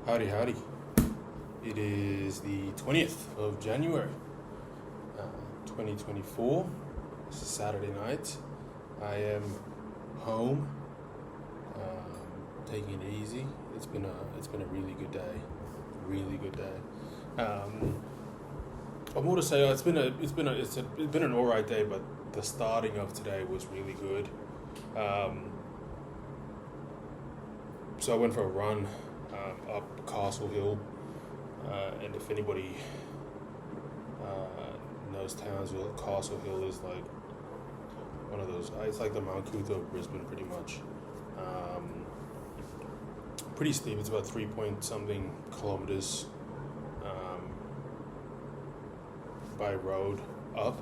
Howdy, howdy. It is the 20th of January, 2024. It's a Saturday night. I am home, taking it easy. It's been a really good day. Really good day. I'm more to say it's been an alright day, but the starting of today was really good. So I went for a run up Castle Hill, and if anybody knows Townsville, Castle Hill is like one of those. It's like the Mount Coot of Brisbane, pretty much. Pretty steep. It's about 3-point-something kilometers by road up.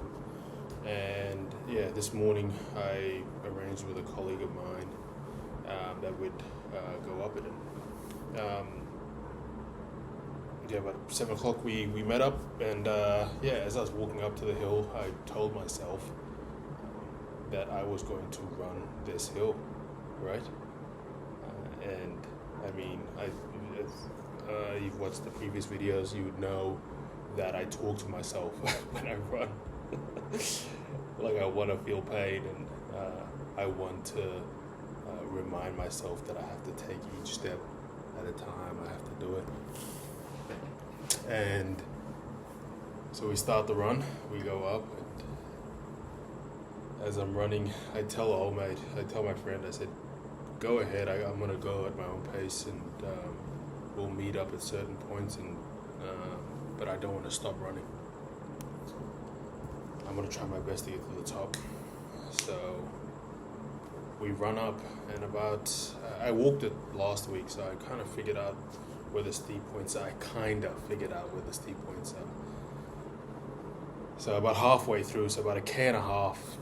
And yeah, this morning I arranged with a colleague of mine that would go up it. About 7 o'clock we met up, and as I was walking up to the hill, I told myself that I was going to run this hill, right? And I mean, if you've watched the previous videos, you would know that I talk to myself when I run. Like, I want to feel pain, and I want to remind myself that I have to take each step at a time. I have to do it. And so we start the run, we go up, and as I'm running, I tell my friend, I said, go ahead, I'm going to go at my own pace, and we'll meet up at certain points, and but I don't want to stop running. I'm going to try my best to get to the top. So we run up, and I walked it last week, so I kind of figured out where the steep points are. So about halfway through, so about a K and a half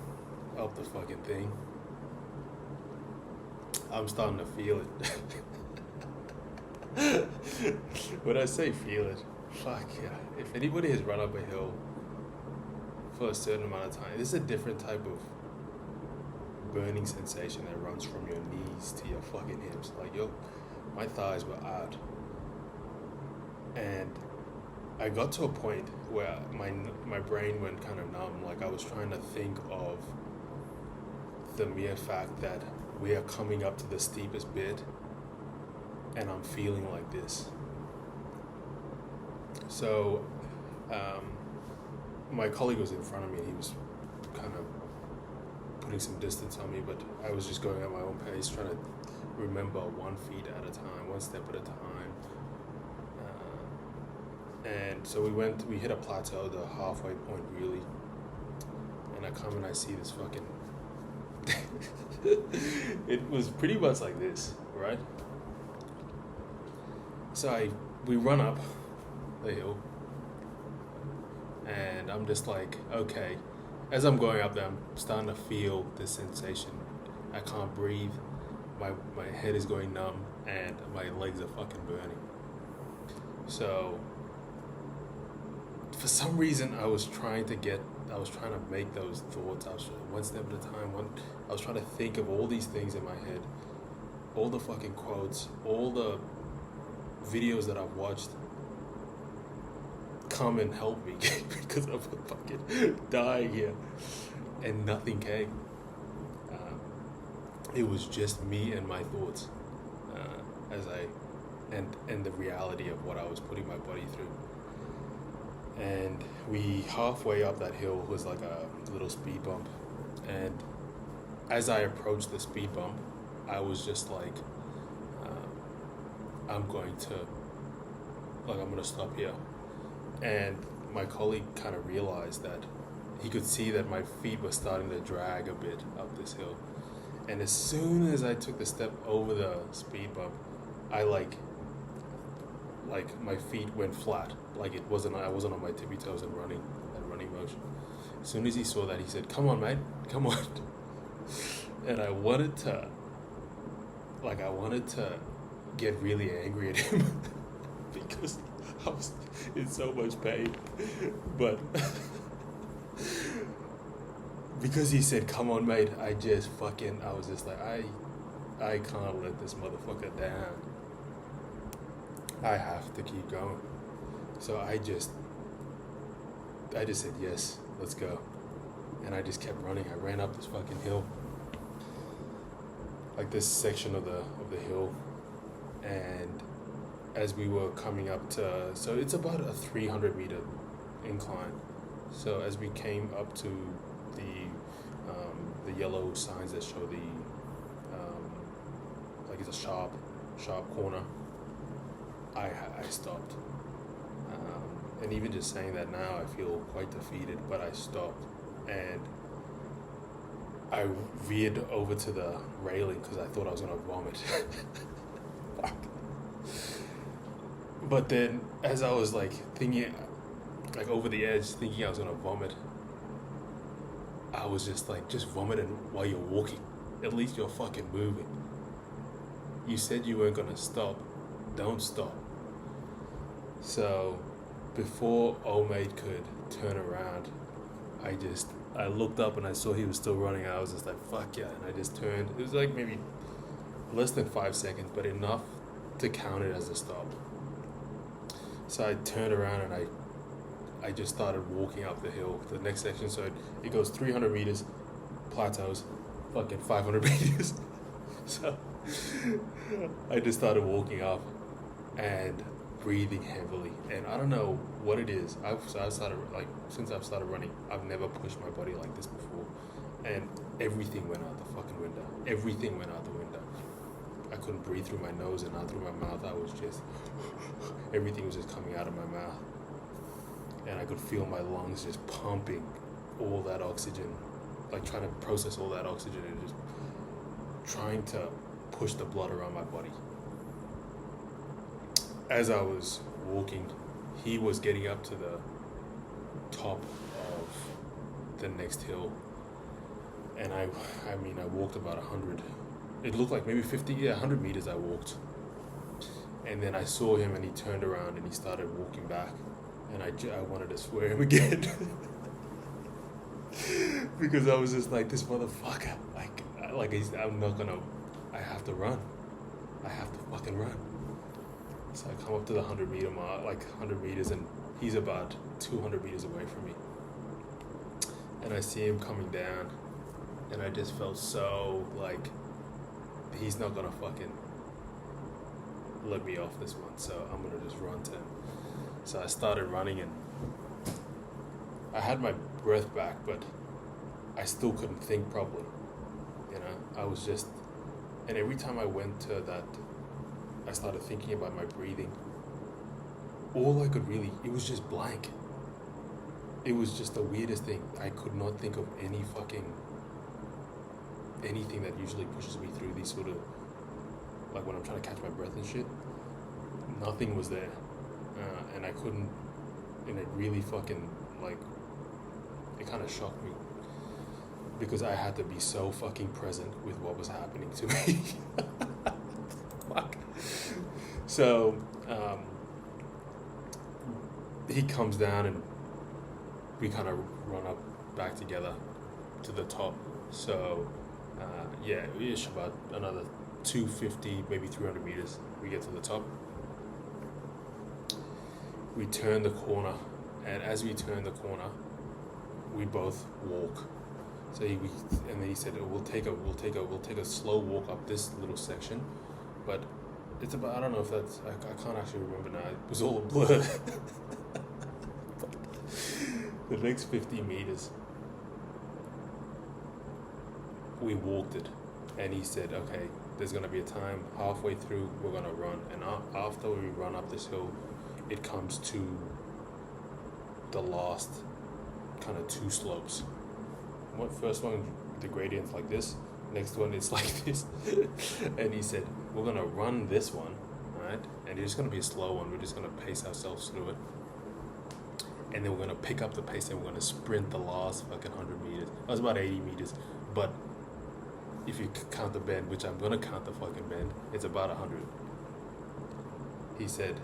up the fucking thing, I'm starting to feel it. When I say feel it, fuck yeah. If anybody has run up a hill for a certain amount of time, this is a different type of burning sensation that runs from your knees to your fucking hips. Like, my thighs were out. And I got to a point where my brain went kind of numb. Like, I was trying to think of the mere fact that we are coming up to the steepest bit, and I'm feeling like this. So my colleague was in front of me, and he was kind of putting some distance on me, but I was just going at my own pace, trying to remember 1 feet at a time, 1 step at a time. And so we hit a plateau, the halfway point really, and I come and I see this fucking it was pretty much like this, right? So we run up the hill, and I'm just like, okay, as I'm going up there, I'm starting to feel this sensation. I can't breathe, my head is going numb, and my legs are fucking burning. So for some reason, I was trying to make those thoughts. I was one step at a time. I was trying to think of all these things in my head, all the fucking quotes, all the videos that I've watched. Come and help me because I'm fucking dying here, and nothing came. It was just me and my thoughts, and the reality of what I was putting my body through. And we halfway up that hill was like a little speed bump, and as I approached the speed bump, I was just like, I'm going to stop here. And my colleague kind of realized that he could see that my feet were starting to drag a bit up this hill, and as soon as I took the step over the speed bump, I like my feet went flat. Like, I wasn't on my tippy toes and running motion. As soon as he saw that, he said, "Come on, mate, come on." And I wanted to get really angry at him because I was in so much pain. But because he said, "Come on, mate," I was just like, I can't let this motherfucker down. I have to keep going. So I just said, yes, let's go. And I just kept running. I ran up this fucking hill, like this section of the hill. And as we were coming up to, so it's about a 300-meter incline. So as we came up to the yellow signs that show the like it's a sharp corner, I stopped. And even just saying that now, I feel quite defeated. But I stopped and I veered over to the railing because I thought I was gonna vomit. Fuck. But then, as I was like thinking, like over the edge, thinking I was gonna vomit, I was just like, just vomiting while you're walking. At least you're fucking moving. You said you weren't gonna stop. Don't stop. So, before old mate could turn around, I looked up and I saw he was still running. I was just like, fuck yeah. And I just turned. It was like maybe less than 5 seconds, but enough to count it as a stop. So I turned around and I just started walking up the hill, the next section. So it goes 300 meters, plateaus, fucking 500 meters. So I just started walking up and breathing heavily. And I don't know what it is. Since I've started running, I've never pushed my body like this before. And everything went out the fucking window. Everything went out the window. I couldn't breathe through my nose and out through my mouth. I was just, everything was just coming out of my mouth. And I could feel my lungs just pumping all that oxygen, like trying to process all that oxygen and just trying to push the blood around my body. As I was walking, he was getting up to the top of the next hill. And I walked about 100. It looked like maybe 100 meters I walked. And then I saw him and he turned around and he started walking back. And I wanted to swear him again. Because I was just like, this motherfucker. I have to run. I have to fucking run. So I come up to the 100 meter mark, like 100 meters, and he's about 200 meters away from me. And I see him coming down, and I just felt so like, he's not gonna fucking let me off this one, so I'm gonna just run to him. So I started running, and I had my breath back, but I still couldn't think properly. You know, I was just, and every time I went to that, I started thinking about my breathing. All I could really, it was just blank. It was just the weirdest thing. I could not think of anything that usually pushes me through these sort of, like when I'm trying to catch my breath and shit. Nothing was there. And I couldn't, and it really fucking, like, it kind of shocked me. Because I had to be so fucking present with what was happening to me. Fuck. So, he comes down and we kind of run up back together to the top. So, it's about another 250, maybe 300 meters. We get to the top. We turn the corner, and as we turn the corner, we both walk. So and then he said, we'll take a slow walk up this little section, but it's about, I don't know if that's, I can't actually remember now. It was all a blur. The next 50 meters, we walked it, and he said, okay, there's gonna be a time halfway through we're gonna run, and after we run up this hill, it comes to the last kind of two slopes. First one, the gradient's like this. Next one, it's like this. And he said, we're gonna run this one, right? And it's gonna be a slow one. We're just gonna pace ourselves through it. And then we're gonna pick up the pace and we're gonna sprint the last fucking 100 meters. That was about 80 meters. But if you count the bend, which I'm gonna count the fucking bend, it's about 100. He said,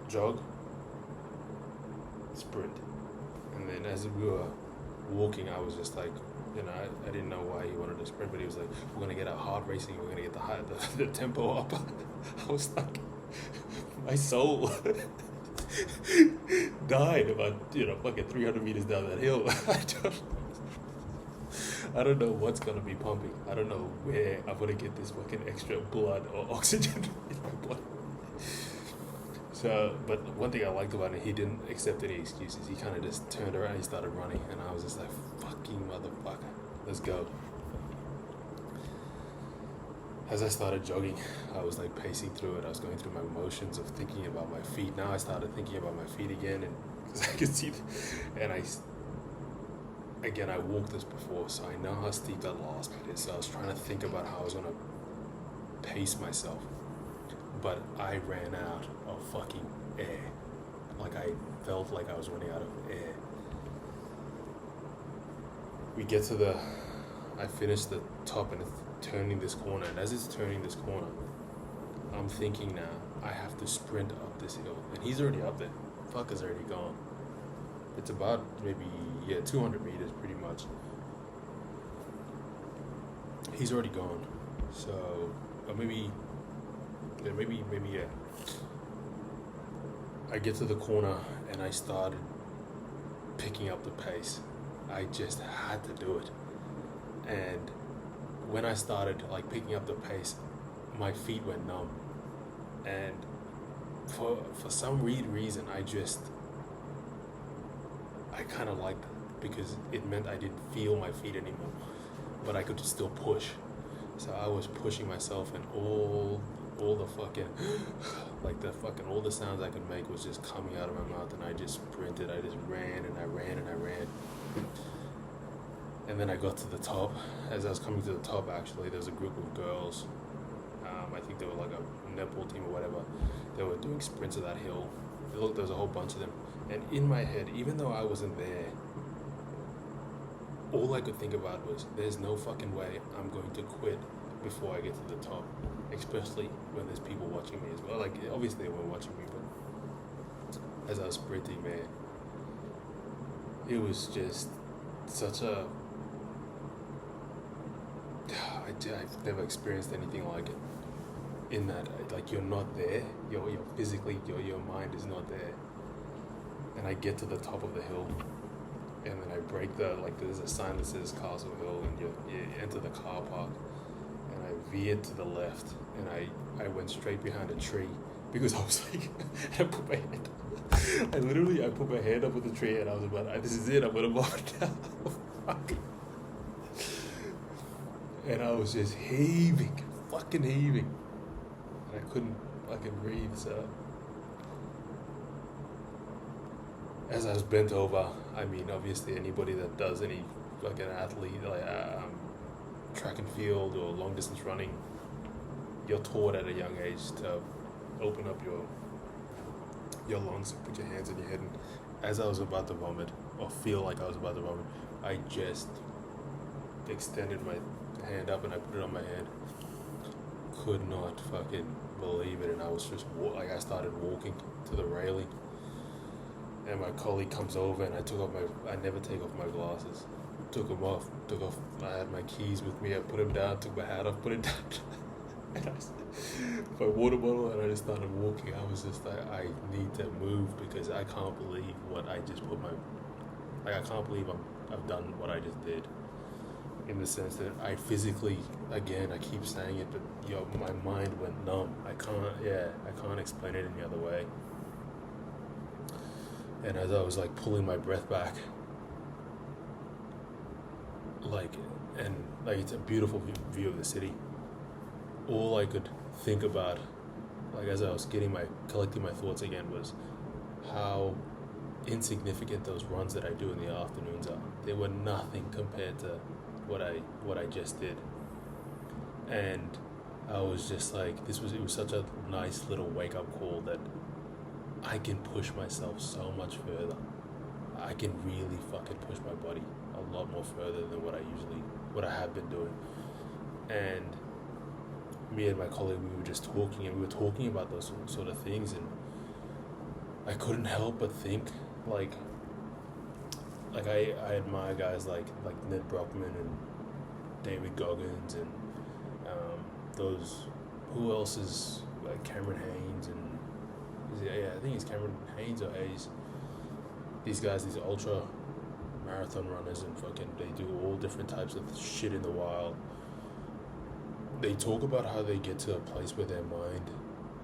jog, sprint. And then as we were walking, I was just like, you know, I didn't know why he wanted to sprint, but he was like, we're gonna get our heart racing, we're gonna get the tempo up. I was like, my soul died about, fucking 300 meters down that hill. I don't know what's gonna be pumping. I don't know where I'm gonna get this fucking extra blood or oxygen in my blood. So, but one thing I liked about it, he didn't accept any excuses. He kind of just turned around, he started running, and I was just like, fucking motherfucker, let's go. As I started jogging, I was like pacing through it. I was going through my motions of thinking about my feet. Now I started thinking about my feet again, and because I could see, and I walked this before, so I know how steep that last bit is. So I was trying to think about how I was gonna pace myself, but I ran out of fucking air. Like I felt like I was running out of air. I finished the top and it's turning this corner, and as it's turning this corner, I'm thinking now, I have to sprint up this hill, and he's already up there. Fucker's already gone. It's about maybe 200 meters pretty much. He's already gone. So maybe. I get to the corner and I started picking up the pace. I just had to do it. And when I started like picking up the pace, my feet went numb. And for some weird reason, I kind of liked it because it meant I didn't feel my feet anymore, but I could still push. So I was pushing myself, and all the fucking all the sounds I could make was just coming out of my mouth, and I just sprinted. I just ran and I ran and I ran. And then I got to the top. As I was coming to the top, actually, there was a group of girls. I think they were like a netball team or whatever. They were doing sprints of that hill. There was a whole bunch of them. And in my head, even though I wasn't there, all I could think about was, there's no fucking way I'm going to quit before I get to the top. Especially when there's people watching me as well. Like, obviously they weren't watching me, but as I was sprinting, man, it was just such a... I've never experienced anything like it. In that, like, you're not there. You're physically, your mind is not there. And I get to the top of the hill, and then I break there's a sign that says Castle Hill, and you enter the car park, and I veered to the left, and I went straight behind a tree, because I was like, I put my hand up with the tree, and I was about, this is it, I'm gonna walk down. And I was just fucking heaving, and I couldn't fucking breathe, so... As I was bent over, I mean, obviously anybody that does any fucking athlete, like track and field or long distance running, you're taught at a young age to open up your lungs and put your hands on your head. And as I was about to vomit, or feel like I was about to vomit, I just extended my hand up and I put it on my head. Could not fucking believe it, and I was just I started walking to the railing. And my colleague comes over, and I never take off my glasses. Took off, I had my keys with me, I put them down, took my hat off, put it down. And my water bottle, and I just started walking. I was just like, I need to move because I can't believe what I just I can't believe I've done what I just did. In the sense that I physically, again, I keep saying it, but my mind went numb. I can't explain it any other way. And as I was like pulling my breath back, it's a beautiful view of the city. All I could think about, as I was collecting my thoughts again, was how insignificant those runs that I do in the afternoons are. They were nothing compared to what I just did. And I was just like, it was such a nice little wake up call that I can push myself so much further. I can really fucking push my body a lot more further than what I have been doing. And me and my colleague, we were just talking, and we were talking about those sort of things, and I couldn't help but think, I admire guys like Ned Brockman and David Goggins and those, who else is like Cameron Haynes and I think it's Cameron Haynes or Hayes. These guys, these ultra marathon runners, and fucking they do all different types of shit in the wild. They talk about how they get to a place where their mind,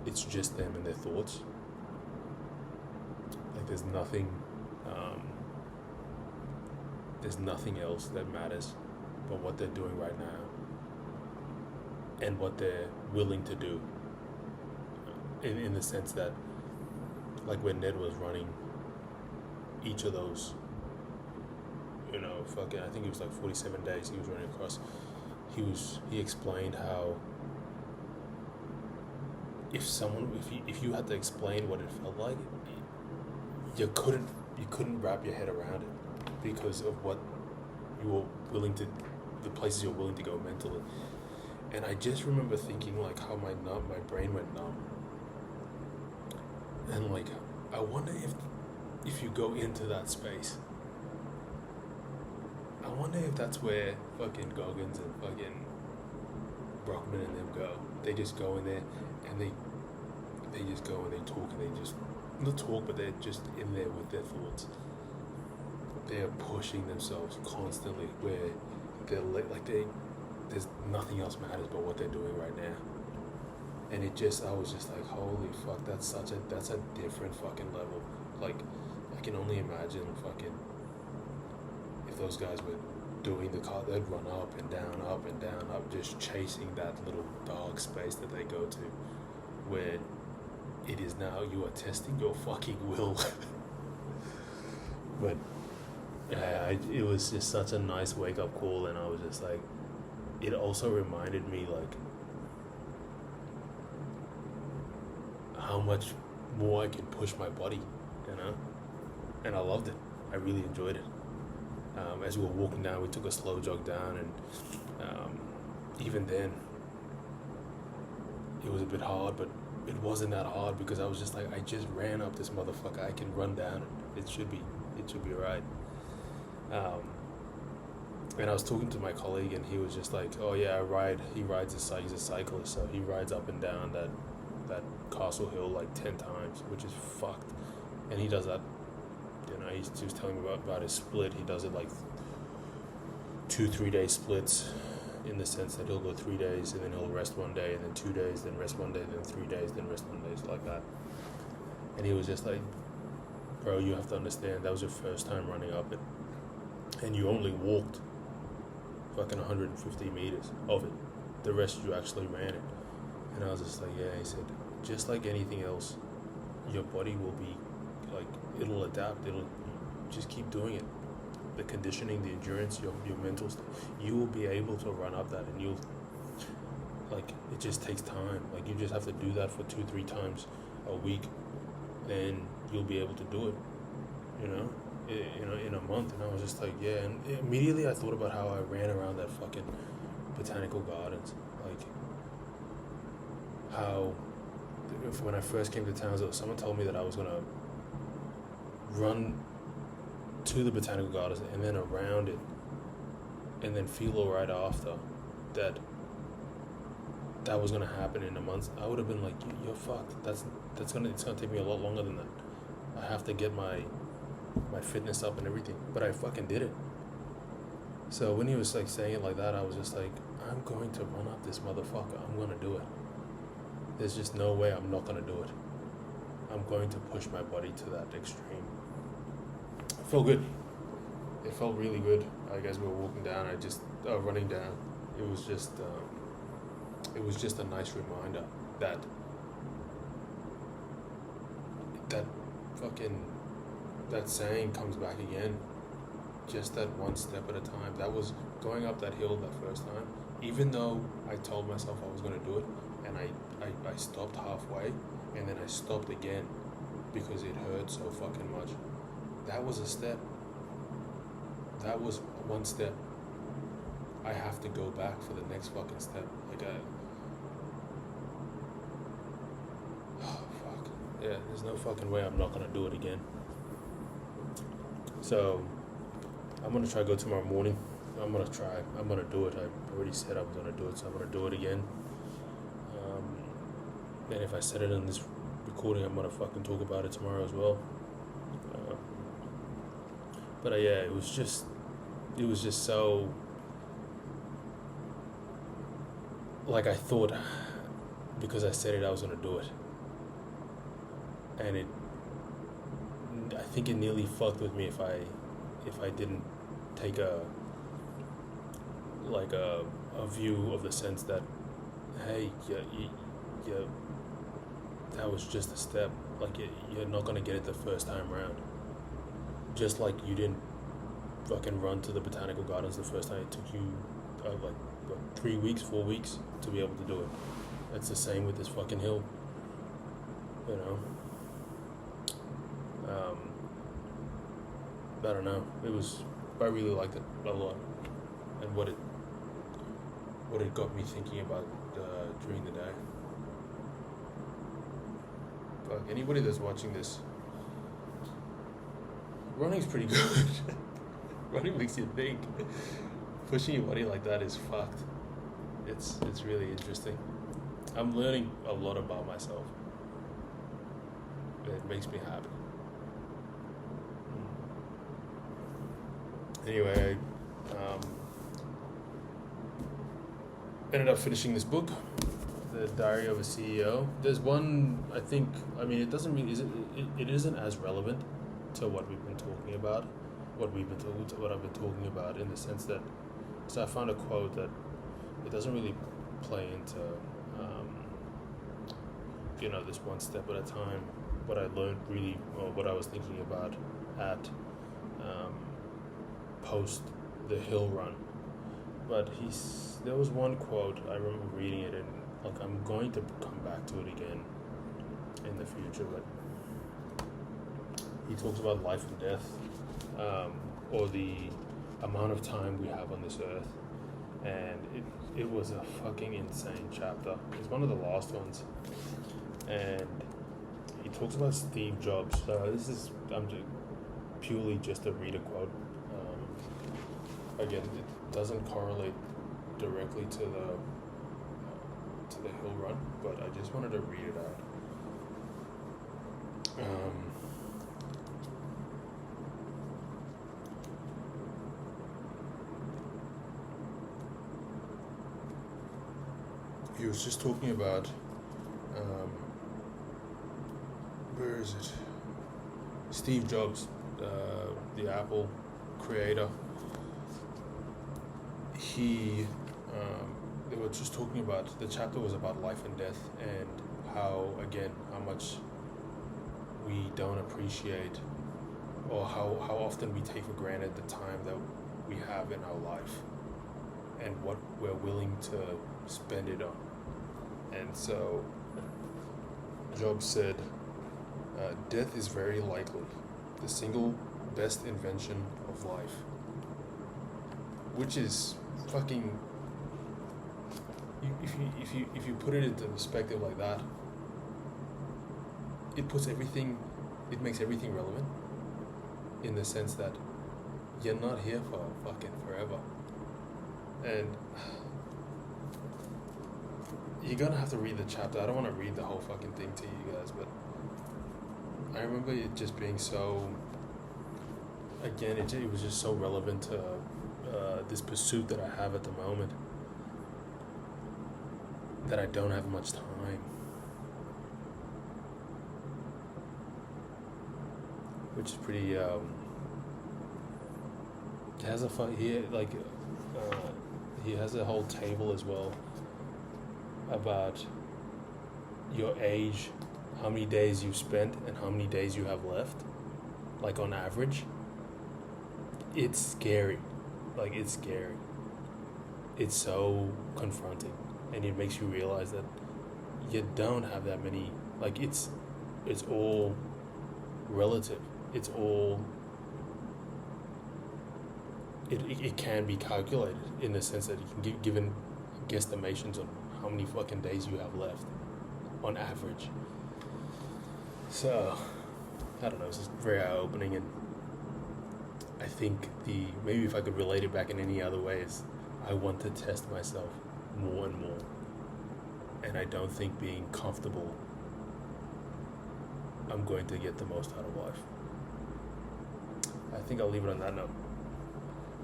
it's just them and their thoughts. Like there's nothing else that matters but what they're doing right now and what they're willing to do. In the sense that, like when Ned was running each of those, I think it was like 47 days he was running across. He explained how if you had to explain what it felt like, you couldn't wrap your head around it because of what you were willing to, the places you're willing to go mentally. And I just remember thinking like how my brain went numb. And like, I wonder if you go into that space, I wonder if that's where fucking Goggins and fucking Brockman and them go. They just go in there and they just go and they talk and they just, not talk, but they're just in there with their thoughts. They're pushing themselves constantly where they're there's nothing else matters but what they're doing right now. And I was just like, holy fuck, that's a different fucking level. Like, I can only imagine fucking if those guys were doing the car, they'd run up and down, just chasing that little dark space that they go to, where it is now you are testing your fucking will. But yeah, it was just such a nice wake up call, and I was just like, it also reminded me like how much more I can push my body, and I loved it. I really enjoyed it. As we were walking down, we took a slow jog down, and even then it was a bit hard, but it wasn't that hard because I was just like, I just ran up this motherfucker. I can run down it. It should be right. And I was talking to my colleague, and he was just like, oh yeah, he rides he's a cyclist, so he rides up and down that Castle Hill like 10 times, which is fucked. And he does that, he was telling me about his split. He does it like 2-3 day splits, in the sense that he'll go 3 days and then he'll rest 1 day, and then 2 days, then rest 1 day, then 3 days, then rest 1 day, so like that. And he was just like, bro, you have to understand, that was your first time running up it, and you only walked fucking 150 meters of it. The rest you actually ran it. And I was just like, yeah. He said, just like anything else, your body will be like, it'll adapt. It'll just keep doing it. The conditioning, the endurance, your mental stuff, you will be able to run up that, and you'll, like, it just takes time. Like, you just have to do that for 2-3 times a week, then you'll be able to do it, in a month. And I was just like, yeah. And immediately I thought about how I ran around that fucking botanical gardens. Like, how when I first came to Townsville, someone told me that I was going to run to the botanical gardens and then around it and then feel all right after that was going to happen in a month. I would have been like, you're fucked. It's going to take me a lot longer than that. I have to get my fitness up and everything, but I fucking did it. So when he was like saying it like that, I was just like, I'm going to run up this motherfucker. I'm going to do it. There's just no way I'm not going to do it. I'm going to push my body to that extreme. It felt good. It felt really good. Like, as we were walking down, running down, it was just a nice reminder that that saying comes back again, just that one step at a time. That was going up that hill that first time, even though I told myself I was going to do it, and I stopped halfway, and then I stopped again because it hurt so fucking much. That was a step. That was one step. I have to go back for the next fucking step. Oh fuck. Yeah, there's no fucking way I'm not gonna do it again. So I'm gonna try to go tomorrow morning. I'm gonna do it. I already said I was gonna do it, so I'm gonna do it again. And if I said it in this recording, I'm gonna fucking talk about it tomorrow as well. But yeah, it was just so, like, I thought because I said it I was gonna do it, and I think it nearly fucked with me if I didn't take a view of the sense that, hey, yeah, that was just a step. Like, you're not gonna get it the first time around. Just like you didn't fucking run to the botanical gardens the first time. It took you 3 weeks, 4 weeks to be able to do it. It's the same with this fucking hill, you know. I don't know. I really liked it a lot, and what it got me thinking about during the day. Fuck, anybody that's watching this, running's pretty good. Running makes you think. Pushing your body like that is fucked. It's really interesting. I'm learning a lot about myself. It makes me happy. Anyway, I ended up finishing this book, The Diary of a CEO. There's one, I think, it doesn't really, it isn't as relevant to what we've been talking about, what I've been talking about, in the sense that, so I found a quote that it doesn't really play into, this one step at a time, what I learned really, or what I was thinking about at post the hill run. But there was one quote, I remember reading it, and I'm going to come back to it again in the future, but he talks about life and death, or the amount of time we have on this earth, and it was a fucking insane chapter. It's one of the last ones, and he talks about Steve Jobs. I'm purely just a reader quote. Again, it doesn't correlate directly to the hill run, but I just wanted to read it out. He was just talking about, where is it? Steve Jobs, the Apple creator. They were just talking about, the chapter was about life and death, and how much we don't appreciate, or how often we take for granted the time that we have in our life, and what we're willing to spend it on. And so Jobs said, death is very likely the single best invention of life, which is fucking, if you put it into perspective like that, it makes everything relevant, in the sense that you're not here for fucking forever, and you're gonna have to read the chapter. I don't want to read the whole fucking thing to you guys, but I remember it just being so, again, it was just so relevant to this pursuit that I have at the moment, that I don't have much time. Which is pretty, he has a whole table as well about your age, how many days you've spent and how many days you have left, like on average. It's scary. It's scary. It's so confronting, and it makes you realize that you don't have that many, it's all relative. It's all, it can be calculated, in the sense that you can give given guesstimations on how many fucking days you have left on average. So, I don't know, it's just very eye-opening, and I think maybe if I could relate it back in any other ways, I want to test myself more and more. and I don't think being comfortable, I'm going to get the most out of life. I think I'll leave it on that note.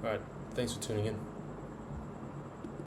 All right, thanks for tuning in.